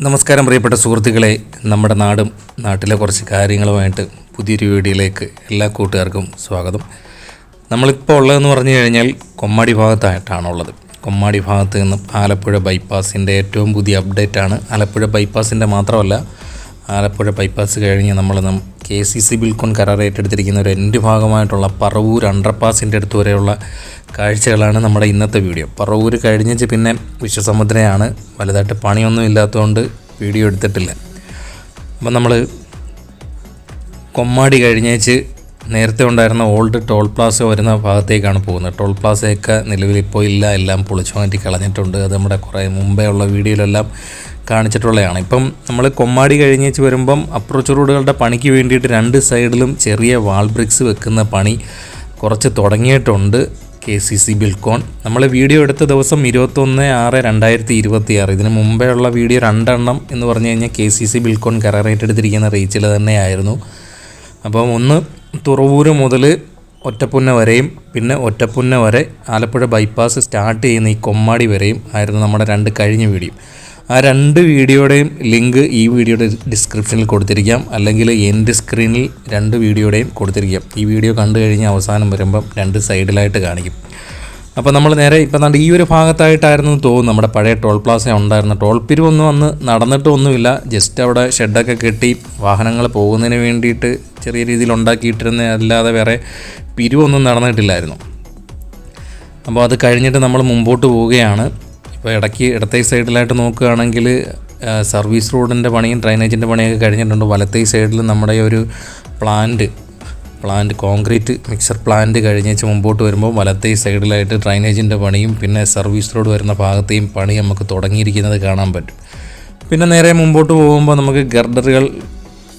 നമസ്കാരം പ്രിയപ്പെട്ട സുഹൃത്തുക്കളെ, നമ്മുടെ നാട്ടിലെ കുറച്ച് കാര്യങ്ങളുമായിട്ട് പുതിയൊരു വീഡിയോയിലേക്ക് എല്ലാ കൂട്ടുകാർക്കും സ്വാഗതം. നമ്മളിപ്പോൾ ഉള്ളതെന്ന് പറഞ്ഞു കഴിഞ്ഞാൽ കൊമ്മാടി ഭാഗത്തായിട്ടാണുള്ളത്. കൊമ്മാടി ഭാഗത്ത് നിന്നും ആലപ്പുഴ ബൈപ്പാസിൻ്റെ ഏറ്റവും പുതിയ അപ്ഡേറ്റാണ്. ആലപ്പുഴ ബൈപ്പാസിൻ്റെ മാത്രമല്ല, ആലപ്പുഴ ബൈപ്പാസ് കഴിഞ്ഞ് നമ്മൾ KCC ബിൽക്കോൺ കരാർ ഏറ്റെടുത്തിരിക്കുന്ന ഒരു എൻഡ് ഭാഗമായിട്ടുള്ള പറവൂർ അണ്ടർപാസിൻ്റെ അടുത്ത് വരെയുള്ള കാഴ്ചകളാണ് നമ്മുടെ ഇന്നത്തെ വീഡിയോ. പറവൂർ കഴിഞ്ഞിട്ട് പിന്നെ വിശ്വസമുദ്രയാണ്. വലുതായിട്ട് പണിയൊന്നും ഇല്ലാത്തതുകൊണ്ട് വീഡിയോ എടുത്തിട്ടില്ല. അപ്പം നമ്മൾ കൊമ്മാടി കഴിഞ്ഞേച്ച് നേരത്തെ ഉണ്ടായിരുന്ന ഓൾഡ് ടോൾ പ്ലാസ വരുന്ന ഭാഗത്തേക്കാണ് പോകുന്നത്. ടോൾ പ്ലാസയൊക്കെ നിലവിലിപ്പോൾ ഇല്ല, എല്ലാം പൊളിച്ചു മാറ്റി കളഞ്ഞിട്ടുണ്ട്. അത് നമ്മുടെ കുറേ മുമ്പേ ഉള്ള വീഡിയോയിലെല്ലാം കാണിച്ചിട്ടുള്ളതാണ്. ഇപ്പം നമ്മൾ കൊമ്മാടി കഴിഞ്ഞേച്ച് വരുമ്പം അപ്രോച്ച് റോഡുകളുടെ പണിക്ക് വേണ്ടിയിട്ട് രണ്ട് സൈഡിലും ചെറിയ വാൾ ബ്രിക്സ് വെക്കുന്ന പണി കുറച്ച് തുടങ്ങിയിട്ടുണ്ട് KCC ബിൽക്കോൺ. നമ്മൾ വീഡിയോ എടുത്ത ദിവസം 21/6/2026. ഇതിന് മുമ്പേ ഉള്ള വീഡിയോ രണ്ടെണ്ണം എന്ന് പറഞ്ഞു കഴിഞ്ഞാൽ KCC ബിൽക്കോൺ കരാർ ഏറ്റെടുത്തിരിക്കുന്ന റീച്ചിൽ തന്നെയായിരുന്നു. അപ്പം ഒന്ന് തുറവൂർ മുതൽ ഒറ്റപ്പുന്ന വരെയും പിന്നെ ഒറ്റപ്പുന്ന വരെ ആലപ്പുഴ ബൈപ്പാസ് സ്റ്റാർട്ട് ചെയ്യുന്ന ഈ കൊമ്മാടി വരെയും ആയിരുന്നു നമ്മുടെ രണ്ട് കഴിഞ്ഞ വീഡിയോ. ആ രണ്ട് വീഡിയോയുടെയും ലിങ്ക് ഈ വീഡിയോയുടെ ഡിസ്ക്രിപ്ഷനിൽ കൊടുത്തിരിക്കാം, അല്ലെങ്കിൽ എൻഡ് സ്ക്രീനിൽ രണ്ട് വീഡിയോയുടെയും കൊടുത്തിരിക്കാം. ഈ വീഡിയോ കണ്ടു കഴിഞ്ഞാൽ അവസാനം വരുമ്പം രണ്ട് സൈഡിലായിട്ട് കാണിക്കും. അപ്പോൾ നമ്മൾ നേരെ ഇപ്പം ഈ ഒരു ഭാഗത്തായിട്ടായിരുന്നു തോന്നുന്നു നമ്മുടെ പഴയ ടോൾ പ്ലാസ ഉണ്ടായിരുന്ന. ടോൾ പിരിവൊന്നും അന്ന് നടന്നിട്ടൊന്നുമില്ല. ജസ്റ്റ് അവിടെ ഷെഡൊക്കെ കെട്ടി വാഹനങ്ങൾ പോകുന്നതിന് വേണ്ടിയിട്ട് ചെറിയ രീതിയിൽ ഉണ്ടാക്കിയിട്ടിരുന്ന, അല്ലാതെ വേറെ പിരിവൊന്നും നടന്നിട്ടില്ലായിരുന്നു. അപ്പോൾ അത് കഴിഞ്ഞിട്ട് നമ്മൾ മുമ്പോട്ട് പോവുകയാണ്. ഇപ്പോൾ ഇടയ്ക്ക് ഇടത്തെ സൈഡിലായിട്ട് നോക്കുകയാണെങ്കിൽ സർവീസ് റോഡിൻ്റെ പണിയും ഡ്രൈനേജിൻ്റെ പണിയൊക്കെ കഴിഞ്ഞിട്ടുണ്ട്. വലത്തെ സൈഡിൽ നമ്മുടെ ഒരു പ്ലാന്റ് കോൺക്രീറ്റ് മിക്സർ പ്ലാന്റ് കഴിഞ്ഞേച്ച് മുമ്പോട്ട് വരുമ്പോൾ വലത്തെ സൈഡിലായിട്ട് ഡ്രൈനേജിൻ്റെ പണിയും പിന്നെ സർവീസ് റോഡ് വരുന്ന ഭാഗത്തെയും പണി നമുക്ക് തുടങ്ങിയിരിക്കുന്നത് കാണാൻ പറ്റും. പിന്നെ നേരെ മുമ്പോട്ട് പോകുമ്പോൾ നമുക്ക് ഗർഡറുകൾ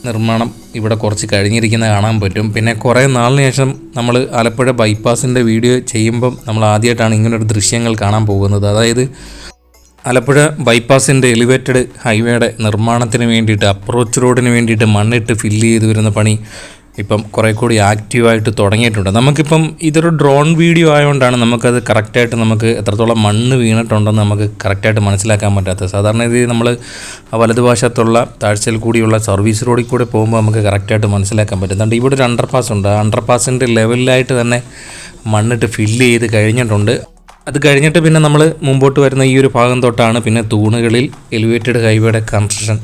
നിർമ്മാണം ഇവിടെ കുറച്ച് കഴിഞ്ഞിരിക്കുന്നത് കാണാൻ പറ്റും. പിന്നെ കുറേ നാളിന് ശേഷം നമ്മൾ ആലപ്പുഴ ബൈപ്പാസിൻ്റെ വീഡിയോ ചെയ്യുമ്പം നമ്മൾ ആദ്യമായിട്ടാണ് ഇങ്ങനൊരു ദൃശ്യങ്ങൾ കാണാൻ പോകുന്നത്. അതായത് ആലപ്പുഴ ബൈപ്പാസിൻ്റെ എലിവേറ്റഡ് ഹൈവേയുടെ നിർമ്മാണത്തിന് വേണ്ടിയിട്ട് അപ്രോച്ച് റോഡിന് വേണ്ടിയിട്ട് മണ്ണിട്ട് ഫില്ല് ചെയ്ത് വരുന്ന പണി ഇപ്പം കുറേ കൂടി ആക്റ്റീവായിട്ട് തുടങ്ങിയിട്ടുണ്ട്. നമുക്കിപ്പം ഇതൊരു ഡ്രോൺ വീഡിയോ ആയതുകൊണ്ടാണ് നമുക്കത് കറക്റ്റായിട്ട് നമുക്ക് എത്രത്തോളം മണ്ണ് വീണിട്ടുണ്ടെന്ന് നമുക്ക് കറക്റ്റായിട്ട് മനസ്സിലാക്കാൻ പറ്റാത്തത്. സാധാരണ രീതിയിൽ നമ്മൾ വലതുവശത്തുള്ള താഴ്ചയിൽ കൂടിയുള്ള സർവീസ് റോഡിൽ കൂടെ പോകുമ്പോൾ നമുക്ക് കറക്റ്റായിട്ട് മനസ്സിലാക്കാൻ പറ്റും. അതുകൊണ്ട് ഇവിടെ ഒരു അണ്ടർപാസ് ഉണ്ട്. ആ അണ്ടർപാസിൻ്റെ ലെവലിലായിട്ട് തന്നെ മണ്ണിട്ട് ഫില്ല് ചെയ്ത് കഴിഞ്ഞിട്ടുണ്ട്. അത് കഴിഞ്ഞിട്ട് പിന്നെ നമ്മൾ മുമ്പോട്ട് വരുന്ന ഈ ഒരു ഭാഗം തൊട്ടാണ് പിന്നെ തൂണുകളിൽ എലിവേറ്റഡ് ഹൈവേയുടെ കൺസ്ട്രക്ഷൻ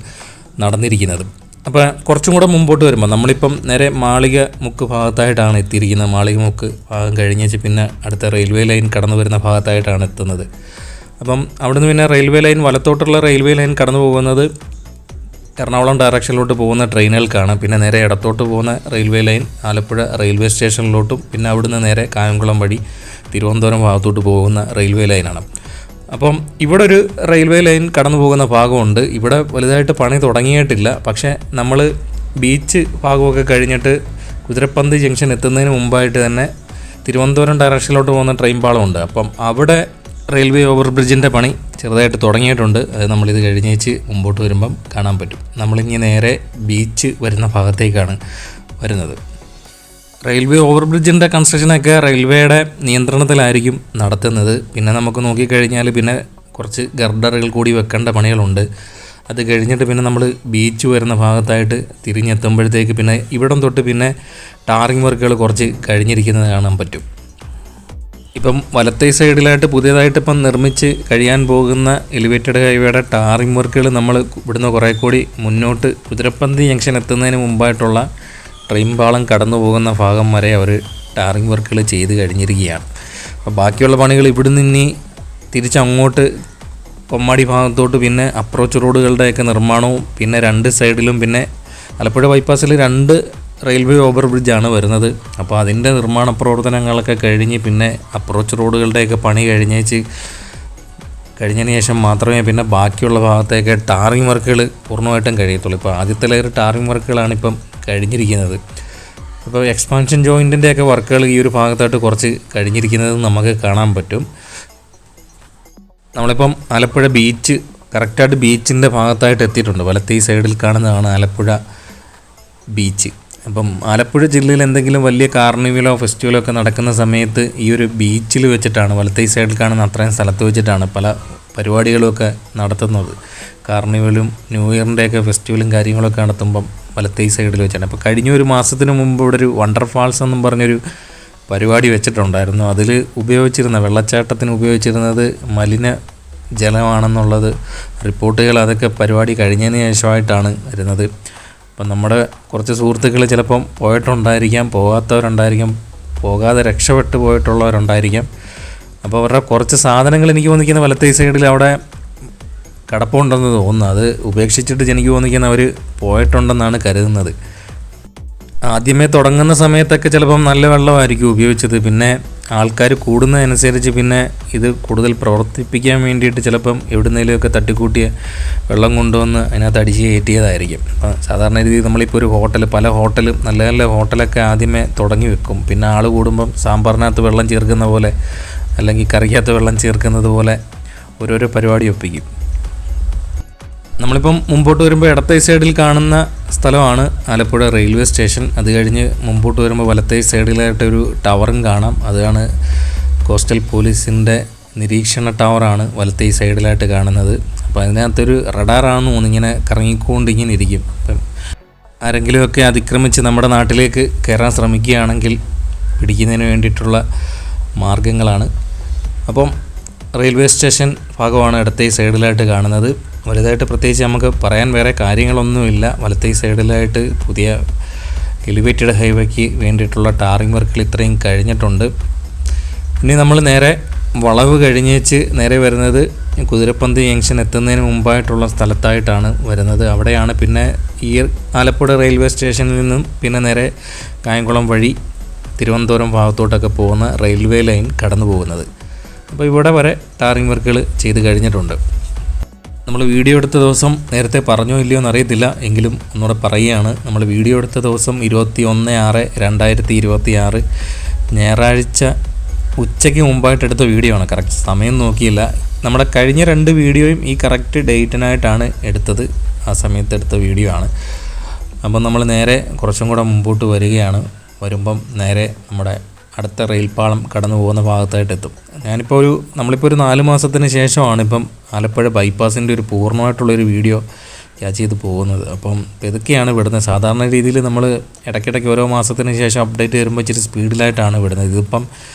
നടന്നിരിക്കുന്നത്. അപ്പോൾ കുറച്ചും കൂടെ മുമ്പോട്ട് വരുമ്പോൾ നമ്മളിപ്പം നേരെ മാളിക മുക്ക് ഭാഗത്തായിട്ടാണ് എത്തിയിരിക്കുന്നത്. മാളിക മുക്ക് ഭാഗം കഴിഞ്ഞേച്ച് പിന്നെ അടുത്ത റെയിൽവേ ലൈൻ കടന്നു വരുന്ന ഭാഗത്തായിട്ടാണ് എത്തുന്നത്. അപ്പം അവിടുന്ന് പിന്നെ റെയിൽവേ ലൈൻ, വലത്തോട്ടുള്ള റെയിൽവേ ലൈൻ കടന്നു പോകുന്നത് എറണാകുളം ഡയറക്ഷനിലോട്ട് പോകുന്ന ട്രെയിനുകൾക്കാണ്. പിന്നെ നേരെ ഇടത്തോട്ട് പോകുന്ന റെയിൽവേ ലൈൻ ആലപ്പുഴ റെയിൽവേ സ്റ്റേഷനിലോട്ടും പിന്നെ അവിടുന്ന് നേരെ കായംകുളം വഴി തിരുവനന്തപുരം ഭാഗത്തോട്ട് പോകുന്ന റെയിൽവേ ലൈനാണ്. അപ്പം ഇവിടെ ഒരു റെയിൽവേ ലൈൻ കടന്നു പോകുന്ന ഭാഗമുണ്ട്. ഇവിടെ വലുതായിട്ട് പണി തുടങ്ങിയിട്ടില്ല. പക്ഷേ നമ്മൾ ബീച്ച് ഭാഗമൊക്കെ കഴിഞ്ഞിട്ട് കുതിരപ്പന്ത് ജംഗ്ഷൻ എത്തുന്നതിന് മുമ്പായിട്ട് തന്നെ തിരുവനന്തപുരം ഡയറക്ഷനിലോട്ട് പോകുന്ന ട്രെയിൻ പാളമുണ്ട്. അപ്പം അവിടെ റെയിൽവേ ഓവർ ബ്രിഡ്ജിൻ്റെ പണി ചെറുതായിട്ട് തുടങ്ങിയിട്ടുണ്ട്. അത് നമ്മളിത് കഴിഞ്ഞേച്ച് മുമ്പോട്ട് വരുമ്പം കാണാൻ പറ്റും. നമ്മളിങ്ങനെ നേരെ ബീച്ച് വരുന്ന ഭാഗത്തേക്കാണ് വരുന്നത്. റെയിൽവേ ഓവർ ബ്രിഡ്ജിൻ്റെ കൺസ്ട്രക്ഷനൊക്കെ റെയിൽവേയുടെ നിയന്ത്രണത്തിലായിരിക്കും നടത്തുന്നത്. പിന്നെ നമുക്ക് നോക്കിക്കഴിഞ്ഞാൽ പിന്നെ കുറച്ച് ഗർഡറുകൾ കൂടി വെക്കേണ്ട പണികളുണ്ട്. അത് കഴിഞ്ഞിട്ട് പിന്നെ നമ്മൾ ബീച്ച് വരുന്ന ഭാഗത്തായിട്ട് തിരിഞ്ഞെത്തുമ്പോഴത്തേക്ക് പിന്നെ ഇവിടം തൊട്ട് പിന്നെ ടാറിങ് വർക്കുകൾ കുറച്ച് കഴിഞ്ഞിരിക്കുന്നത് കാണാൻ പറ്റും. ഇപ്പം വലത്തെ സൈഡിലായിട്ട് പുതിയതായിട്ട് ഇപ്പം നിർമ്മിച്ച് കഴിയാൻ പോകുന്ന എലിവേറ്റഡ് ഹൈവേയുടെ ടാറിങ് വർക്കുകൾ നമ്മൾ ഇവിടുന്ന് കുറേ കൂടി മുന്നോട്ട് കുതിരപ്പന്തി ജംഗ്ഷൻ എത്തുന്നതിന് മുമ്പായിട്ടുള്ള ട്രെയിൻ പാളം കടന്നു പോകുന്ന ഭാഗം വരെ അവർ ടാറിങ് വർക്കുകൾ ചെയ്ത് കഴിഞ്ഞിരിക്കുകയാണ്. അപ്പോൾ ബാക്കിയുള്ള പണികൾ ഇവിടുന്ന് ഇനി തിരിച്ചങ്ങോട്ട് കൊമ്മാടി ഭാഗത്തോട്ട് പിന്നെ അപ്രോച്ച് റോഡുകളുടെയൊക്കെ നിർമ്മാണവും പിന്നെ രണ്ട് സൈഡിലും പിന്നെ ആലപ്പുഴ ബൈപ്പാസിൽ രണ്ട് റെയിൽവേ ഓവർ ബ്രിഡ്ജാണ് വരുന്നത്. അപ്പോൾ അതിൻ്റെ നിർമ്മാണ പ്രവർത്തനങ്ങളൊക്കെ കഴിഞ്ഞ് പിന്നെ അപ്രോച്ച് റോഡുകളുടെയൊക്കെ പണി കഴിഞ്ഞതിന് ശേഷം മാത്രമേ പിന്നെ ബാക്കിയുള്ള ഭാഗത്തേക്ക് ടാറിങ് വർക്കുകൾ പൂർണ്ണമായിട്ടും കഴിയത്തുള്ളൂ. ഇപ്പോൾ ആദ്യത്തെ ലെയർ ടാറിങ് വർക്കുകളാണ് ഇപ്പം കഴിഞ്ഞിരിക്കുന്നത്. അപ്പോൾ എക്സ്പാൻഷൻ ജോയിൻറ്റിൻ്റെയൊക്കെ വർക്കുകൾ ഈ ഒരു ഭാഗത്തായിട്ട് കുറച്ച് കഴിഞ്ഞിരിക്കുന്നത് നമുക്ക് കാണാൻ പറ്റും. നമ്മളിപ്പം ആലപ്പുഴ ബീച്ച് കറക്റ്റായിട്ട് ബീച്ചിൻ്റെ ഭാഗത്തായിട്ട് എത്തിയിട്ടുണ്ട്. വലത്തെ ഈ സൈഡിൽ കാണുന്നതാണ് ആലപ്പുഴ ബീച്ച്. അപ്പം ആലപ്പുഴ ജില്ലയിൽ എന്തെങ്കിലും വലിയ കാർണിവലോ ഫെസ്റ്റിവലോ ഒക്കെ നടക്കുന്ന സമയത്ത് ഈ ഒരു ബീച്ചിൽ വെച്ചിട്ടാണ്, വലത്തെ സൈഡിൽ കാണുന്ന അത്രയും സ്ഥലത്ത് വെച്ചിട്ടാണ് പല പരിപാടികളുമൊക്കെ നടത്തുന്നത്. കാർണിവലും ന്യൂ ഇയറിൻ്റെയൊക്കെ ഫെസ്റ്റിവലും കാര്യങ്ങളൊക്കെ നടത്തുമ്പം വലത്തേ സൈഡിൽ വെച്ചാണ്. അപ്പോൾ കഴിഞ്ഞ ഒരു മാസത്തിന് മുമ്പ് ഇവിടെ ഒരു വണ്ടർ ഫാൾസ് എന്നും പറഞ്ഞൊരു പരിപാടി വെച്ചിട്ടുണ്ടായിരുന്നു. അതിൽ വെള്ളച്ചാട്ടത്തിന് ഉപയോഗിച്ചിരുന്നത് മലിന ജലമാണെന്നുള്ളത് റിപ്പോർട്ടുകൾ അതൊക്കെ പരിപാടി കഴിഞ്ഞതിന് ശേഷമായിട്ടാണ് വരുന്നത്. അപ്പം നമ്മുടെ കുറച്ച് സുഹൃത്തുക്കൾ ചിലപ്പം പോയിട്ടുണ്ടായിരിക്കാം, പോകാത്തവരുണ്ടായിരിക്കാം, പോകാതെ രക്ഷപ്പെട്ട് പോയിട്ടുള്ളവരുണ്ടായിരിക്കാം. അപ്പോൾ അവരുടെ കുറച്ച് സാധനങ്ങൾ എനിക്ക് തോന്നിക്കുന്ന വലത്തേ സൈഡിൽ അവിടെ കിടപ്പുണ്ടെന്ന് തോന്നുന്നു. അത് ഉപേക്ഷിച്ചിട്ട് എനിക്ക് തോന്നിക്കുന്ന അവർ പോയിട്ടുണ്ടെന്നാണ് കരുതുന്നത്. ആദ്യമേ തുടങ്ങുന്ന സമയത്തൊക്കെ ചിലപ്പം നല്ല വെള്ളമായിരിക്കും ഉപയോഗിച്ചത്. പിന്നെ ആൾക്കാർ കൂടുന്നതനുസരിച്ച് പിന്നെ ഇത് കൂടുതൽ പ്രവർത്തിപ്പിക്കാൻ വേണ്ടിയിട്ട് ചിലപ്പം എവിടുന്നേലുമൊക്കെ തട്ടിക്കൂട്ടിയ വെള്ളം കൊണ്ടുവന്ന് അതിനകത്ത് അടിച്ച് കയറ്റിയതായിരിക്കും. അപ്പം സാധാരണ രീതിയിൽ നമ്മളിപ്പോൾ ഒരു പല ഹോട്ടലും നല്ല നല്ല ഹോട്ടലൊക്കെ ആദ്യമേ തുടങ്ങി വെക്കും. പിന്നെ ആൾ കൂടുമ്പം സാമ്പാറിനകത്ത് വെള്ളം ചേർക്കുന്ന പോലെ അല്ലെങ്കിൽ കറിക്കകത്ത് വെള്ളം ചേർക്കുന്നത് പോലെ ഓരോരോ പരിപാടി ഒപ്പിക്കും. നമ്മളിപ്പം മുമ്പോട്ട് വരുമ്പോൾ ഇടത്തേ സൈഡിൽ കാണുന്ന സ്ഥലമാണ് ആലപ്പുഴ റെയിൽവേ സ്റ്റേഷൻ. അത് കഴിഞ്ഞ് മുമ്പോട്ട് വരുമ്പോൾ വലത്തേ സൈഡിലായിട്ടൊരു ടവറും കാണാം. അതാണ് കോസ്റ്റൽ പോലീസിൻ്റെ നിരീക്ഷണ ടവറാണ് വലത്തേ സൈഡിലായിട്ട് കാണുന്നത്. അപ്പോൾ അതിനകത്തൊരു റഡാറാണെന്ന് തോന്നുന്നു, ഇങ്ങനെ കറങ്ങിക്കൊണ്ടിങ്ങനെ ഇരിക്കും. അപ്പം ആരെങ്കിലുമൊക്കെ അതിക്രമിച്ച് നമ്മുടെ നാട്ടിലേക്ക് കയറാൻ ശ്രമിക്കുകയാണെങ്കിൽ പിടിക്കുന്നതിന് വേണ്ടിയിട്ടുള്ള മാർഗങ്ങളാണ്. അപ്പം റെയിൽവേ സ്റ്റേഷൻ ഭാഗമാണ് ഇടത്തേ സൈഡിലായിട്ട് കാണുന്നത്. വലുതായിട്ട് പ്രത്യേകിച്ച് നമുക്ക് പറയാൻ വേറെ കാര്യങ്ങളൊന്നുമില്ല. വലത്തേ സൈഡിലായിട്ട് പുതിയ എലിവേറ്റഡ് ഹൈവേക്ക് വേണ്ടിയിട്ടുള്ള ടാറിംഗ് വർക്കുകൾ ഇത്രയും കഴിഞ്ഞിട്ടുണ്ട്. ഇനി നമ്മൾ നേരെ വളവ് കഴിഞ്ഞേച്ച് നേരെ വരുന്നത് കുതിരപ്പന്തി ജംഗ്ഷൻ എത്തുന്നതിന് മുമ്പായിട്ടുള്ള സ്ഥലത്തായിട്ടാണ് വരുന്നത്. അവിടെയാണ് പിന്നെ ഈ ആലപ്പുഴ റെയിൽവേ സ്റ്റേഷനിൽ നിന്നും പിന്നെ നേരെ കായംകുളം വഴി തിരുവനന്തപുരം ഭാഗത്തോട്ടൊക്കെ പോകുന്ന റെയിൽവേ ലൈൻ കടന്നു പോകുന്നത്. അപ്പോൾ ഇവിടെ വരെ ടാറിംഗ് വർക്കുകൾ ചെയ്ത് കഴിഞ്ഞിട്ടുണ്ട്. നമ്മൾ വീഡിയോ എടുത്ത ദിവസം നേരത്തെ പറഞ്ഞോ ഇല്ലയോ എന്നറിയത്തില്ല, എങ്കിലും ഒന്നുകൂടെ പറയുകയാണ്. നമ്മൾ വീഡിയോ എടുത്ത ദിവസം 21/6/2026 ഞായറാഴ്ച ഉച്ചയ്ക്ക് മുമ്പായിട്ട് എടുത്ത വീഡിയോ ആണ്. കറക്റ്റ് സമയം നോക്കിയില്ല. നമ്മുടെ കഴിഞ്ഞ 2 വീഡിയോയും ഈ കറക്റ്റ് ഡേറ്റിനായിട്ടാണ് എടുത്തത്. ആ സമയത്ത് എടുത്ത വീഡിയോ ആണ്. അപ്പം നമ്മൾ നേരെ കുറച്ചും കൂടെ മുമ്പോട്ട് വരികയാണ്. വരുമ്പം നേരെ നമ്മുടെ അടുത്ത റെയിൽപ്പാളം കടന്നു പോകുന്ന ഭാഗത്തായിട്ട് എത്തും. നമ്മളിപ്പോൾ ഒരു 4 മാസത്തിന് ശേഷമാണ് ഇപ്പം ആലപ്പുഴ ബൈപ്പാസിൻ്റെ ഒരു പൂർണ്ണമായിട്ടുള്ളൊരു വീഡിയോ ക്യാച്ച് ചെയ്ത് പോകുന്നത്. അപ്പം ഇതൊക്കെയാണ് വിടുന്നത്. സാധാരണ രീതിയിൽ നമ്മൾ ഇടയ്ക്കിടയ്ക്ക് ഓരോ മാസത്തിന് ശേഷം അപ്ഡേറ്റ് വരുമ്പോൾ ഇച്ചിരി സ്പീഡിലായിട്ടാണ് വിടുന്നത്. ഇതിപ്പം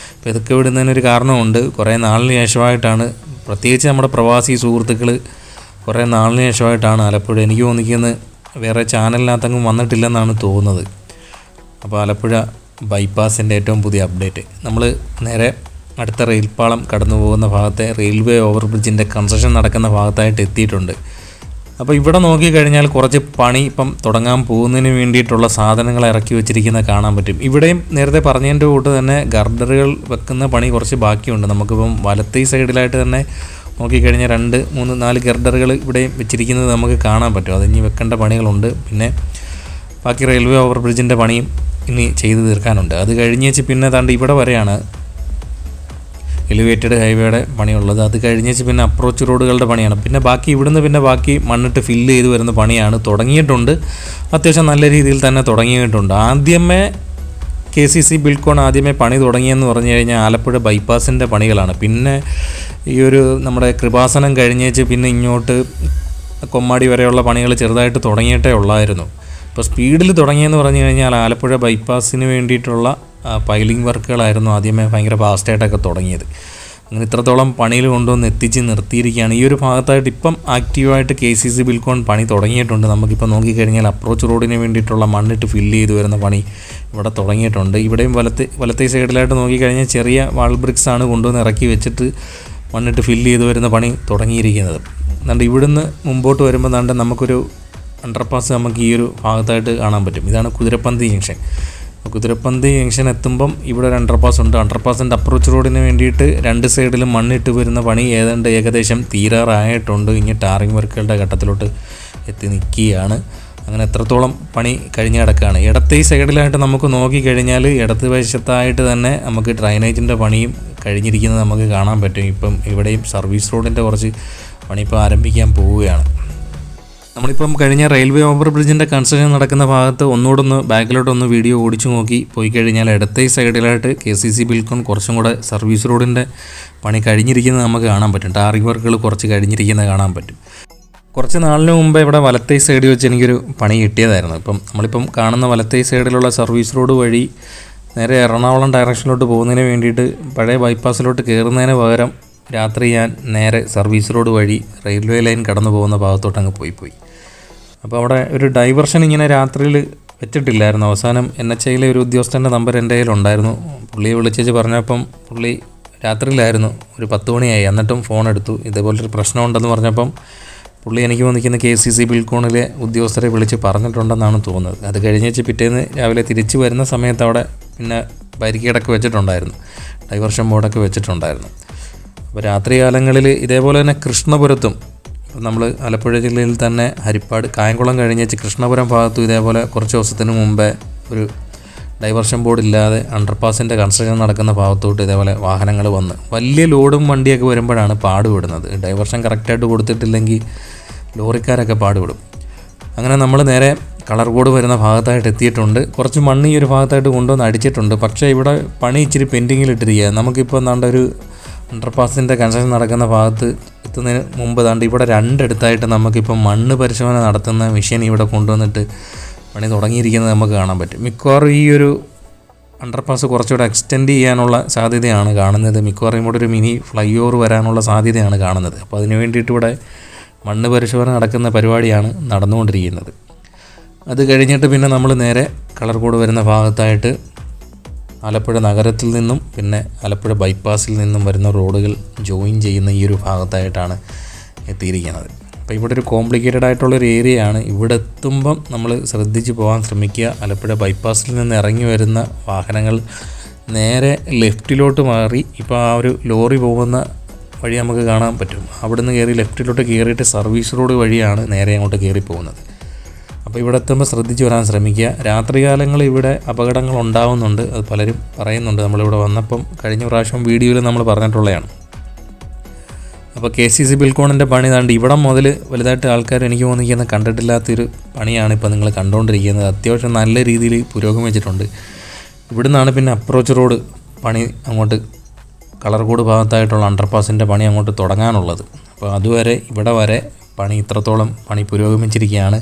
ഇതൊക്കെ വിടുന്നതിനൊരു കാരണമുണ്ട്. കുറേ നാളിന് ശേഷമായിട്ടാണ്, പ്രത്യേകിച്ച് നമ്മുടെ പ്രവാസി സുഹൃത്തുക്കൾ കുറേ നാളിന് ശേഷമായിട്ടാണ് ആലപ്പുഴ, എനിക്ക് തോന്നിക്കുന്നത് വേറെ ചാനലിനകത്തെങ്ങും വന്നിട്ടില്ലെന്നാണ് തോന്നുന്നത്. അപ്പോൾ ആലപ്പുഴ ബൈപ്പാസിൻ്റെ ഏറ്റവും പുതിയ അപ്ഡേറ്റ്. നമ്മൾ നേരെ അടുത്ത റെയിൽപ്പാളം കടന്നു പോകുന്ന ഭാഗത്തെ റെയിൽവേ ഓവർ ബ്രിഡ്ജിൻ്റെ കൺസ്ട്രക്ഷൻ നടക്കുന്ന ഭാഗത്തായിട്ട് എത്തിയിട്ടുണ്ട്. അപ്പോൾ ഇവിടെ നോക്കിക്കഴിഞ്ഞാൽ കുറച്ച് പണി ഇപ്പം തുടങ്ങാൻ പോകുന്നതിന് വേണ്ടിയിട്ടുള്ള സാധനങ്ങൾ ഇറക്കി വെച്ചിരിക്കുന്നത് കാണാൻ പറ്റും. ഇവിടെയും നേരത്തെ പറഞ്ഞതിൻ്റെ കൂട്ട് തന്നെ ഗർഡറുകൾ വെക്കുന്ന പണി കുറച്ച് ബാക്കിയുണ്ട്. നമുക്കിപ്പം വലത്തേ സൈഡിലായിട്ട് തന്നെ നോക്കിക്കഴിഞ്ഞാൽ 2, 3, 4 ഗർഡറുകൾ ഇവിടെയും വെച്ചിരിക്കുന്നത് നമുക്ക് കാണാൻ പറ്റും. അതിനി വെക്കേണ്ട പണികളുണ്ട്. പിന്നെ ബാക്കി റെയിൽവേ ഓവർ ബ്രിഡ്ജിൻ്റെ പണിയും ഇനി ചെയ്ത് തീർക്കാനുണ്ട്. അത് കഴിഞ്ഞേച്ച് പിന്നെ താണ്ട് ഇവിടെ വരെയാണ് എലിവേറ്റഡ് ഹൈവേയുടെ പണിയുള്ളത്. അത് കഴിഞ്ഞേച്ച് പിന്നെ അപ്രോച്ച് റോഡുകളുടെ പണിയാണ്. പിന്നെ ബാക്കി മണ്ണിട്ട് ഫില്ല് ചെയ്ത് വരുന്ന പണിയാണ് തുടങ്ങിയിട്ടുണ്ട്. അത്യാവശ്യം നല്ല രീതിയിൽ തന്നെ തുടങ്ങിയിട്ടുണ്ട്. ആദ്യമേ KCC ബിൽക്കോൺ ആദ്യമേ പണി തുടങ്ങിയെന്ന് പറഞ്ഞു കഴിഞ്ഞാൽ ആലപ്പുഴ ബൈപ്പാസിൻ്റെ പണികളാണ്. പിന്നെ ഈ ഒരു നമ്മുടെ കൃപാസനം കഴിഞ്ഞേച്ച് പിന്നെ ഇങ്ങോട്ട് കൊമ്മാടി വരെയുള്ള പണികൾ ചെറുതായിട്ട് തുടങ്ങിയിട്ടേ ഉള്ളായിരുന്നു. ഇപ്പോൾ സ്പീഡിൽ തുടങ്ങിയെന്ന് പറഞ്ഞു കഴിഞ്ഞാൽ ആലപ്പുഴ ബൈപ്പാസിന് വേണ്ടിയിട്ടുള്ള പൈലിംഗ് വർക്കുകളായിരുന്നു ആദ്യമേ ഭയങ്കര ഫാസ്റ്റായിട്ടൊക്കെ തുടങ്ങിയത്. അങ്ങനെ ഇത്രത്തോളം പണിയിൽ കൊണ്ടുവന്ന് എത്തിച്ച് നിർത്തിയിരിക്കുകയാണ്. ഈ ഒരു ഭാഗത്തായിട്ട് ഇപ്പം ആക്റ്റീവായിട്ട് KCC ബിൽക്കോൺ പണി തുടങ്ങിയിട്ടുണ്ട്. നമുക്കിപ്പോൾ നോക്കിക്കഴിഞ്ഞാൽ അപ്രോച്ച് റോഡിന് വേണ്ടിയിട്ടുള്ള മണ്ണിട്ട് ഫില്ല് ചെയ്ത് വരുന്ന പണി ഇവിടെ തുടങ്ങിയിട്ടുണ്ട്. ഇവിടെയും വലത്തേ സൈഡിലായിട്ട് നോക്കിക്കഴിഞ്ഞാൽ ചെറിയ വാൾ ബ്രിക്സാണ് കൊണ്ടുവന്ന് ഇറക്കി വെച്ചിട്ട് മണ്ണിട്ട് ഫില്ല് ചെയ്ത് വരുന്ന പണി തുടങ്ങിയിരിക്കുന്നത്. അതുകൊണ്ട് ഇവിടുന്ന് മുമ്പോട്ട് വരുമ്പോൾ നമുക്കൊരു അണ്ടർപാസ് നമുക്ക് ഈ ഒരു ഭാഗത്തായിട്ട് കാണാൻ പറ്റും. ഇതാണ് കുതിരപ്പന്തി ജംഗ്ഷൻ. കുതിരപ്പന്തി ജംഗ്ഷൻ എത്തുമ്പം ഇവിടെ ഒരു അണ്ടർപാസ് ഉണ്ട്. അണ്ടർപാസിൻ്റെ അപ്രോച്ച് റോഡിന് വേണ്ടിയിട്ട് 2 സൈഡിലും മണ്ണിട്ട് വരുന്ന പണി ഏകദേശം തീരാറായിട്ടുണ്ട്. ഇനി ടാറിംഗ് വർക്കുകളുടെ ഘട്ടത്തിലോട്ട് എത്തി നിൽക്കുകയാണ്. അങ്ങനെ എത്രത്തോളം പണി കഴിഞ്ഞ് കിടക്കുകയാണ്. ഇടത്തേ സൈഡിലായിട്ട് നമുക്ക് നോക്കിക്കഴിഞ്ഞാൽ ഇടത് വശത്തായിട്ട് തന്നെ നമുക്ക് ഡ്രൈനേജിൻ്റെ പണിയും കഴിഞ്ഞിരിക്കുന്നത് നമുക്ക് കാണാൻ പറ്റും. ഇപ്പം ഇവിടെയും സർവീസ് റോഡിൻ്റെ കുറച്ച് പണി ഇപ്പോൾ ആരംഭിക്കാൻ പോവുകയാണ്. നമ്മളിപ്പം കഴിഞ്ഞ റെയിൽവേ ഓവർ ബ്രിഡ്ജിൻ്റെ കൺസ്ട്രക്ഷൻ നടക്കുന്ന ഭാഗത്ത് ഒന്നുകൂടെ ബാക്കിലോട്ടൊന്ന് വീഡിയോ ഓടിച്ചു നോക്കി പോയി കഴിഞ്ഞാൽ ഇടത്തേ സൈഡിലായിട്ട് KCC ബിൽക്കോൺ കുറച്ചും കൂടെ സർവീസ് റോഡിൻ്റെ പണി കഴിഞ്ഞിരിക്കുന്നത് നമുക്ക് കാണാൻ പറ്റും. ടാറിംഗ് വർക്കുകൾ കുറച്ച് കഴിഞ്ഞിരിക്കുന്നത് കാണാൻ പറ്റും. കുറച്ച് നാളിന് മുമ്പ് ഇവിടെ വലത്തേ സൈഡിൽ വെച്ച് എനിക്കൊരു പണി കിട്ടിയതായിരുന്നു. നമ്മളിപ്പം കാണുന്ന വലത്തേ സൈഡിലുള്ള സർവീസ് റോഡ് വഴി നേരെ എറണാകുളം ഡയറക്ഷനിലോട്ട് പോകുന്നതിന് വേണ്ടിയിട്ട് പഴയ ബൈപ്പാസിലോട്ട് കയറുന്നതിന് പകരം രാത്രി ഞാൻ നേരെ സർവീസ് റോഡ് വഴി റെയിൽവേ ലൈൻ കടന്നു പോകുന്ന ഭാഗത്തോട്ട് അങ്ങ് പോയി. അപ്പോൾ അവിടെ ഒരു ഡൈവർഷൻ ഇങ്ങനെ രാത്രിയിൽ വെച്ചിട്ടില്ലായിരുന്നു. അവസാനം NHAയിലെ ഒരു ഉദ്യോഗസ്ഥൻ്റെ നമ്പർ എൻ്റെ കയ്യിലുണ്ടായിരുന്നു. പുള്ളിയെ വിളിച്ചേച്ച് പറഞ്ഞപ്പം പുള്ളി രാത്രിയിലായിരുന്നു, ഒരു 10 മണിയായി. എന്നിട്ടും ഫോൺ എടുത്തു. ഇതേപോലൊരു പ്രശ്നമുണ്ടെന്ന് പറഞ്ഞപ്പം പുള്ളി എനിക്ക് വന്നിരിക്കുന്ന KCC ബിൽക്കോണിലെ ഉദ്യോഗസ്ഥരെ വിളിച്ച് പറഞ്ഞിട്ടുണ്ടെന്നാണ് തോന്നുന്നത്. അത് കഴിഞ്ഞ് പിറ്റേന്ന് രാവിലെ തിരിച്ച് വരുന്ന സമയത്ത് അവിടെ പിന്നെ ബാരിക്കേഡൊക്കെ വെച്ചിട്ടുണ്ടായിരുന്നു, ഡൈവർഷൻ ബോർഡൊക്കെ വെച്ചിട്ടുണ്ടായിരുന്നു. അപ്പോൾ രാത്രി കാലങ്ങളിൽ ഇതേപോലെ തന്നെ കൃഷ്ണപുരത്തും, നമ്മൾ ആലപ്പുഴ ജില്ലയിൽ തന്നെ ഹരിപ്പാട് കായംകുളം കഴിഞ്ഞേച്ച് കൃഷ്ണപുരം ഭാഗത്തും ഇതേപോലെ കുറച്ച് ദിവസത്തിന് മുമ്പേ ഒരു ഡൈവർഷൻ ബോർഡ് ഇല്ലാതെ അണ്ടർപാസിൻ്റെ കൺസ്ട്രക്ഷൻ നടക്കുന്ന ഭാഗത്തോട്ട് ഇതേപോലെ വാഹനങ്ങൾ വന്ന് വലിയ ലോഡും വണ്ടിയൊക്കെ വരുമ്പോഴാണ് പാടുവിടുന്നത്. ഡൈവർഷൻ കറക്റ്റായിട്ട് കൊടുത്തിട്ടില്ലെങ്കിൽ ലോറിക്കാരൊക്കെ പാടുവിടും. അങ്ങനെ നമ്മൾ നേരെ കളർ കോഡ് വരുന്ന ഭാഗത്തായിട്ട് എത്തിയിട്ടുണ്ട്. കുറച്ച് മണ്ണ് ഈ ഒരു ഭാഗത്തായിട്ട് കൊണ്ടുവന്ന് അടിച്ചിട്ടുണ്ട്. പക്ഷേ ഇവിടെ പണി ഇച്ചിരി പെൻഡിങ്ങിലിട്ടിരിക്കുക. നമുക്കിപ്പോൾ എന്താണ്ട് ഒരു അണ്ടർപാസിൻ്റെ കൺസ്ട്രക്ഷൻ നടക്കുന്ന ഭാഗത്ത് എത്തുന്നതിന് മുമ്പ് താണ്ട് ഇവിടെ 2 അടുത്തായിട്ട് നമുക്കിപ്പോൾ മണ്ണ് പരിശോധന നടത്തുന്ന മെഷീൻ ഇവിടെ കൊണ്ടുവന്നിട്ട് പണി തുടങ്ങിയിരിക്കുന്നത് നമുക്ക് കാണാൻ പറ്റും. മിക്കവാറും ഈ ഒരു അണ്ടർപാസ് കുറച്ചുകൂടെ എക്സ്റ്റെൻഡ് ചെയ്യാനുള്ള സാധ്യതയാണ് കാണുന്നത്. മിക്കവാറും ഇവിടെ ഒരു മിനി ഫ്ലൈ ഓവർ വരാനുള്ള സാധ്യതയാണ് കാണുന്നത്. അപ്പോൾ അതിന് വേണ്ടിയിട്ട് ഇവിടെ മണ്ണ് പരിശോധന നടക്കുന്ന പരിപാടിയാണ് നടന്നുകൊണ്ടിരിക്കുന്നത്. അത് കഴിഞ്ഞിട്ട് പിന്നെ നമ്മൾ നേരെ കളർ കോഡ് വരുന്ന ഭാഗത്തായിട്ട് ആലപ്പുഴ നഗരത്തിൽ നിന്നും പിന്നെ ആലപ്പുഴ ബൈപ്പാസിൽ നിന്നും വരുന്ന റോഡുകൾ ജോയിൻ ചെയ്യുന്ന ഈ ഒരു ഭാഗത്തായിട്ടാണ് എത്തിയിരിക്കുന്നത്. അപ്പോൾ ഇവിടെ ഒരു കോംപ്ലിക്കേറ്റഡ് ആയിട്ടുള്ളൊരു ഏരിയയാണ്. ഇവിടെ എത്തുമ്പം നമ്മൾ ശ്രദ്ധിച്ച് പോകാൻ ശ്രമിക്കുക. ആലപ്പുഴ ബൈപ്പാസിൽ നിന്ന് ഇറങ്ങി വരുന്ന വാഹനങ്ങൾ നേരെ ലെഫ്റ്റിലോട്ട് മാറി ഇപ്പോൾ ആ ഒരു ലോറി പോകുന്ന വഴി നമുക്ക് കാണാൻ പറ്റും. അവിടെ നിന്ന് കയറി ലെഫ്റ്റിലോട്ട് കയറിയിട്ട് സർവീസ് റോഡ് വഴിയാണ് നേരെ അങ്ങോട്ട് കയറി പോകുന്നത്. അപ്പോൾ ഇവിടെ എത്തുമ്പോൾ ശ്രദ്ധിച്ച് വരാൻ ശ്രമിക്കുക. രാത്രികാലങ്ങളിൽ ഇവിടെ അപകടങ്ങൾ ഉണ്ടാകുന്നുണ്ട്, അത് പലരും പറയുന്നുണ്ട്. നമ്മളിവിടെ വന്നപ്പം കഴിഞ്ഞ പ്രാവശ്യം വീഡിയോയിൽ നമ്മൾ പറഞ്ഞിട്ടുള്ളതാണ്. അപ്പോൾ KCC ബിൽക്കോണിൻ്റെ പണി താണ്ട് ഇവിടം മുതൽ വലുതായിട്ട് ആൾക്കാർ എനിക്ക് തോന്നിക്കുന്ന കണ്ടിട്ടില്ലാത്തൊരു പണിയാണ് ഇപ്പോൾ നിങ്ങൾ കണ്ടുകൊണ്ടിരിക്കുന്നത്. അത്യാവശ്യം നല്ല രീതിയിൽ പുരോഗമിച്ചിട്ടുണ്ട്. ഇവിടുന്നാണ് പിന്നെ അപ്രോച്ച് റോഡ് പണി അങ്ങോട്ട് കളർ കോഡ് ഭാഗത്തായിട്ടുള്ള അണ്ടർപാസിൻ്റെ പണി അങ്ങോട്ട് തുടങ്ങാനുള്ളത്. അപ്പോൾ അതുവരെ ഇവിടെ വരെ പണി ഇത്രത്തോളം പണി പുരോഗമിച്ചിരിക്കുകയാണ്.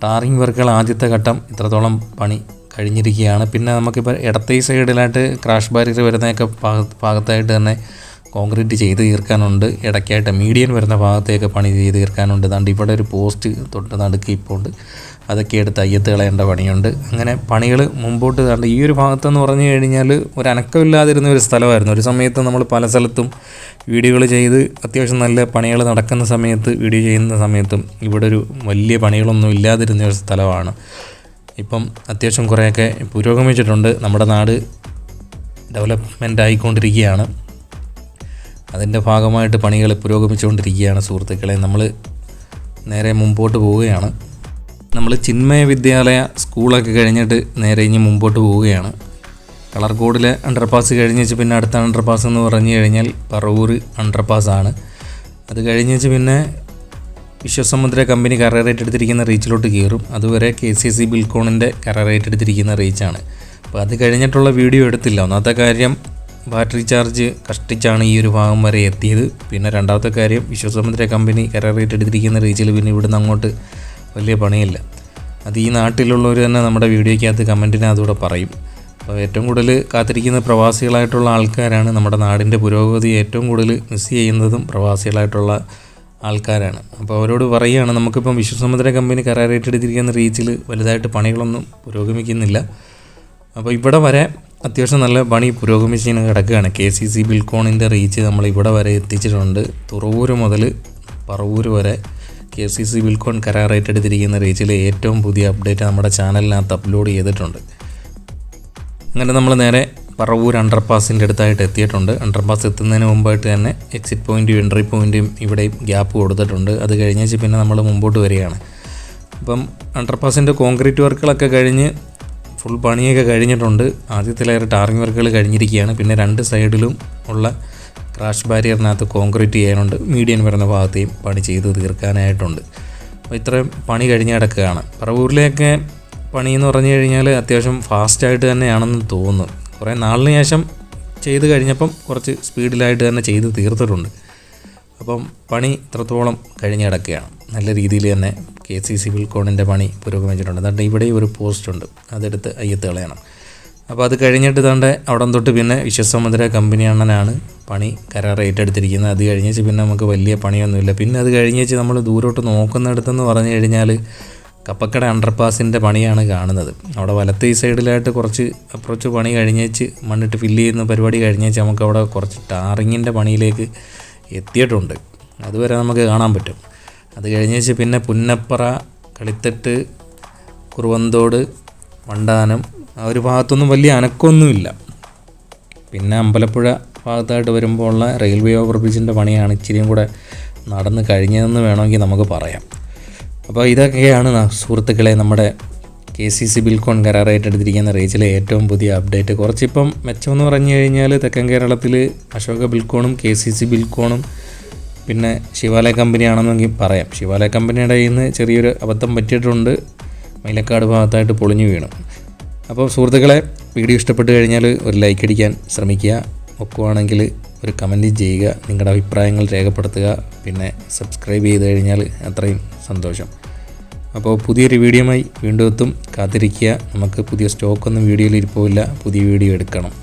ടാറിങ് വർക്കുകൾ ആദ്യത്തെ ഘട്ടം ഇത്രത്തോളം പണി കഴിഞ്ഞിരിക്കുകയാണ്. പിന്നെ നമുക്കിപ്പോൾ ഇടത്തേ സൈഡിലായിട്ട് ക്രാഷ് ബാരിയർ വരുന്നതൊക്കെ ഭാഗത്തായിട്ട് തന്നെ കോൺക്രീറ്റ് ചെയ്ത് തീർക്കാനുണ്ട്. ഇടയ്ക്കായിട്ട് മീഡിയൻ വരുന്ന ഭാഗത്തേക്ക് പണി ചെയ്ത് തീർക്കാനുണ്ട്. ദാണ്ട് ഇവിടെ ഒരു പോസ്റ്റ് തൊട്ട് നടുക്ക് ഇപ്പോൾ ഉണ്ട്, അതൊക്കെ എടുത്ത് അയ്യത്ത് കളയേണ്ട പണിയുണ്ട്. അങ്ങനെ പണികൾ മുമ്പോട്ട് കണ്ട് ഈ ഒരു ഭാഗത്തെന്ന് പറഞ്ഞു കഴിഞ്ഞാൽ ഒരു അനക്കമില്ലാതിരുന്ന ഒരു സ്ഥലമായിരുന്നു. ഒരു സമയത്ത് നമ്മൾ പല സ്ഥലത്തും വീഡിയോകൾ ചെയ്ത് അത്യാവശ്യം നല്ല പണികൾ നടക്കുന്ന സമയത്ത് വീഡിയോ ചെയ്യുന്ന സമയത്തും ഇവിടെ ഒരു വലിയ പണികളൊന്നും ഇല്ലാതിരുന്ന ഒരു സ്ഥലമാണ്. ഇപ്പം അത്യാവശ്യം കുറേയൊക്കെ പുരോഗമിച്ചിട്ടുണ്ട്. നമ്മുടെ നാട് ഡെവലപ്മെൻ്റ് ആയിക്കൊണ്ടിരിക്കുകയാണ്. അതിൻ്റെ ഭാഗമായിട്ട് പണികൾ പുരോഗമിച്ചുകൊണ്ടിരിക്കുകയാണ് സുഹൃത്തുക്കളെ. നമ്മൾ നേരെ മുമ്പോട്ട് പോവുകയാണ്. നമ്മൾ ചിന്മയ വിദ്യാലയ സ്കൂളൊക്കെ കഴിഞ്ഞിട്ട് നേരെ ഇനി മുമ്പോട്ട് പോവുകയാണ്. കളർ കോഡിലെ അണ്ടർപാസ് കഴിഞ്ഞിച്ച് പിന്നെ അടുത്ത അണ്ടർപാസ് എന്ന് പറഞ്ഞു കഴിഞ്ഞാൽ പറവൂർ അണ്ടർപാസ്സാണ്. അത് കഴിഞ്ഞിച്ച് പിന്നെ വിശ്വസമുദ്ര കമ്പനി കരാറേറ്റ് എടുത്തിരിക്കുന്ന റീച്ചിലോട്ട് കയറും. അതുവരെ KCC ബിൽക്കോണിൻ്റെ കരാറേറ്റ് എടുത്തിരിക്കുന്ന റീച്ചാണ്. അപ്പോൾ അത് കഴിഞ്ഞിട്ടുള്ള വീഡിയോ എടുത്തില്ല. ഒന്നാമത്തെ കാര്യം ബാറ്ററി ചാർജ് കഷ്ടിച്ചാണ് ഈ ഒരു ഭാഗം വരെ എത്തിയത്. പിന്നെ രണ്ടാമത്തെ കാര്യം വിശ്വസമുദ്ര കമ്പനി കരാറേറ്റ് എടുത്തിരിക്കുന്ന റീച്ചിൽ പിന്നെ ഇവിടുന്ന് അങ്ങോട്ട് വലിയ പണിയില്ല. അത് ഈ നാട്ടിലുള്ളവർ തന്നെ നമ്മുടെ വീഡിയോയ്ക്കകത്ത് കമൻറ്റിനകത്തൂടെ പറയും. അപ്പോൾ ഏറ്റവും കൂടുതൽ കാത്തിരിക്കുന്ന പ്രവാസികളായിട്ടുള്ള ആൾക്കാരാണ്. നമ്മുടെ നാടിൻ്റെ പുരോഗതി ഏറ്റവും കൂടുതൽ മിസ് ചെയ്യുന്നതും പ്രവാസികളായിട്ടുള്ള ആൾക്കാരാണ്. അപ്പോൾ അവരോട് പറയുകയാണ്, നമുക്കിപ്പം വിശ്വസമുദ്ര കമ്പനി കരാറേറ്റ് എടുത്തിരിക്കുന്ന റീച്ചിൽ വലുതായിട്ട് പണികളൊന്നും പുരോഗമിക്കുന്നില്ല. അപ്പോൾ ഇവിടെ വരെ അത്യാവശ്യം നല്ല പണി പുരോഗമിച്ച് കിടക്കുകയാണ്. KCC ബിൽക്കോണിൻ്റെ റീച്ച് നമ്മൾ ഇവിടെ വരെ എത്തിച്ചിട്ടുണ്ട്. തുറവൂർ മുതൽ പറവൂർ വരെ KCC ബിൽക്കോൺ കരാറേറ്റ് എടുത്തിരിക്കുന്ന റീച്ചിൽ ഏറ്റവും പുതിയ അപ്ഡേറ്റ് നമ്മുടെ ചാനലിനകത്ത് അപ്ലോഡ് ചെയ്തിട്ടുണ്ട്. അങ്ങനെ നമ്മൾ നേരെ പറവൂർ അണ്ടർപാസിൻ്റെ അടുത്തായിട്ട് എത്തിയിട്ടുണ്ട്. അണ്ടർപാസ് എത്തുന്നതിന് മുമ്പായിട്ട് തന്നെ എക്സിറ്റ് പോയിൻറ്റും എൻട്രി പോയിൻറ്റും ഇവിടെയും ഗ്യാപ്പ് കൊടുത്തിട്ടുണ്ട്. അത് കഴിഞ്ഞേച്ച് പിന്നെ നമ്മൾ മുമ്പോട്ട് വരികയാണ്. അപ്പം അണ്ടർപാസിൻ്റെ കോൺക്രീറ്റ് വർക്കുകളൊക്കെ കഴിഞ്ഞ് ഫുൾ പണിയൊക്കെ കഴിഞ്ഞിട്ടുണ്ട്. ആദ്യത്തെ ലെയർ ടാറിങ് വർക്കുകൾ കഴിഞ്ഞിരിക്കുകയാണ്. പിന്നെ 2 സൈഡിലും ഉള്ള ക്രാഷ് ബാരിയറിനകത്ത് കോൺക്രീറ്റ് ചെയ്യാനുണ്ട്. മീഡിയൻ വരുന്ന ഭാഗത്തെയും പണി ചെയ്ത് തീർക്കാനായിട്ടുണ്ട്. അപ്പോൾ ഇത്രയും പണി കഴിഞ്ഞ് കിടക്കുകയാണ്. പറവൂരിലെയൊക്കെ പണി എന്ന് പറഞ്ഞു കഴിഞ്ഞാൽ അത്യാവശ്യം ഫാസ്റ്റായിട്ട് തന്നെയാണെന്ന് തോന്നുന്നു. കുറേ നാളിന് ശേഷം ചെയ്ത് കഴിഞ്ഞപ്പം കുറച്ച് സ്പീഡിലായിട്ട് തന്നെ ചെയ്ത് തീർത്തിട്ടുണ്ട്. അപ്പം പണി ഇത്രത്തോളം കഴിഞ്ഞ് കിടക്കുകയാണ്. നല്ല രീതിയിൽ തന്നെ KCC ബിൽക്കോണിൻ്റെ പണി പുരോഗമിച്ചിട്ടുണ്ട്. അതുകൊണ്ട് ഇവിടെ ഒരു പോസ്റ്റുണ്ട്, അതെടുത്ത് അയ്യത്ത് കളയണം. അപ്പോൾ അത് കഴിഞ്ഞിട്ട് താണ്ട് അവിടം തൊട്ട് പിന്നെ വിശ്വസമുദ്ര കമ്പനി അണ്ണനാണ് പണി കരാർ ഏറ്റെടുത്തിരിക്കുന്നത്. അത് കഴിഞ്ഞേച്ച് പിന്നെ നമുക്ക് വലിയ പണിയൊന്നുമില്ല. പിന്നെ അത് കഴിഞ്ഞേച്ച് നമ്മൾ ദൂരോട്ട് നോക്കുന്നിടത്തെന്ന് പറഞ്ഞു കഴിഞ്ഞാൽ കപ്പക്കട അണ്ടർപാസിൻ്റെ പണിയാണ് കാണുന്നത്. അവിടെ വലത്തെ സൈഡിലായിട്ട് കുറച്ച് അപ്രോച്ച് പണി കഴിഞ്ഞേച്ച് മണ്ണിട്ട് ഫില്ല് ചെയ്യുന്ന പരിപാടി കഴിഞ്ഞേച്ച് നമുക്കവിടെ കുറച്ച് ടാറിങ്ങിൻ്റെ പണിയിലേക്ക് എത്തിയിട്ടുണ്ട്. അതുവരെ നമുക്ക് കാണാൻ പറ്റും. അത് കഴിഞ്ഞേച്ച് പിന്നെ പുന്നപ്പറ, കളിത്തട്ട്, കുറുവന്തോട്, വണ്ടാനം ആ ഒരു ഭാഗത്തൊന്നും വലിയ അനക്കമൊന്നുമില്ല. പിന്നെ അമ്പലപ്പുഴ ഭാഗത്തായിട്ട് വരുമ്പോൾ ഉള്ള റെയിൽവേ ഓവർ ബ്രിഡ്ജിൻ്റെ പണിയാണ് ഇച്ചിരിയും കൂടെ നടന്ന് കഴിഞ്ഞതെന്ന് വേണമെങ്കിൽ നമുക്ക് പറയാം. അപ്പോൾ ഇതൊക്കെയാണ് സുഹൃത്തുക്കളെ നമ്മുടെ KCC ബിൽക്കോൺ കരാർ ഏറ്റെടുത്തിരിക്കുന്ന റേച്ചിലെ ഏറ്റവും പുതിയ അപ്ഡേറ്റ്. കുറച്ചിപ്പം മെച്ചമെന്ന് പറഞ്ഞു കഴിഞ്ഞാൽ തെക്കൻ കേരളത്തിൽ അശോക ബിൽക്കോണും KCC ബിൽക്കോണും പിന്നെ ശിവാലയ കമ്പനിയാണെന്നെങ്കിൽ പറയാം. ശിവാലയ കമ്പനിയുടെ കയ്യിൽ നിന്ന് ചെറിയൊരു അബദ്ധം പറ്റിയിട്ടുണ്ട്, മൈലക്കാട് ഭാഗത്തായിട്ട് പൊളിഞ്ഞു വീണു. അപ്പോൾ സുഹൃത്തുക്കളെ, വീഡിയോ ഇഷ്ടപ്പെട്ട് കഴിഞ്ഞാൽ ഒരു ലൈക്ക് അടിക്കാൻ ശ്രമിക്കുക, ഒക്കുവാണെങ്കിൽ ഒരു കമൻറ്റ് ചെയ്യുക, നിങ്ങളുടെ അഭിപ്രായങ്ങൾ രേഖപ്പെടുത്തുക, പിന്നെ സബ്സ്ക്രൈബ് ചെയ്ത് കഴിഞ്ഞാൽ അത്രയും സന്തോഷം. അപ്പോൾ പുതിയൊരു വീഡിയോയുമായി വീണ്ടും എത്തും, കാത്തിരിക്കുക. നമുക്ക് പുതിയ സ്റ്റോക്കൊന്നും വീഡിയോയിൽ ഇരിപ്പില്ല, പുതിയ വീഡിയോ എടുക്കണം.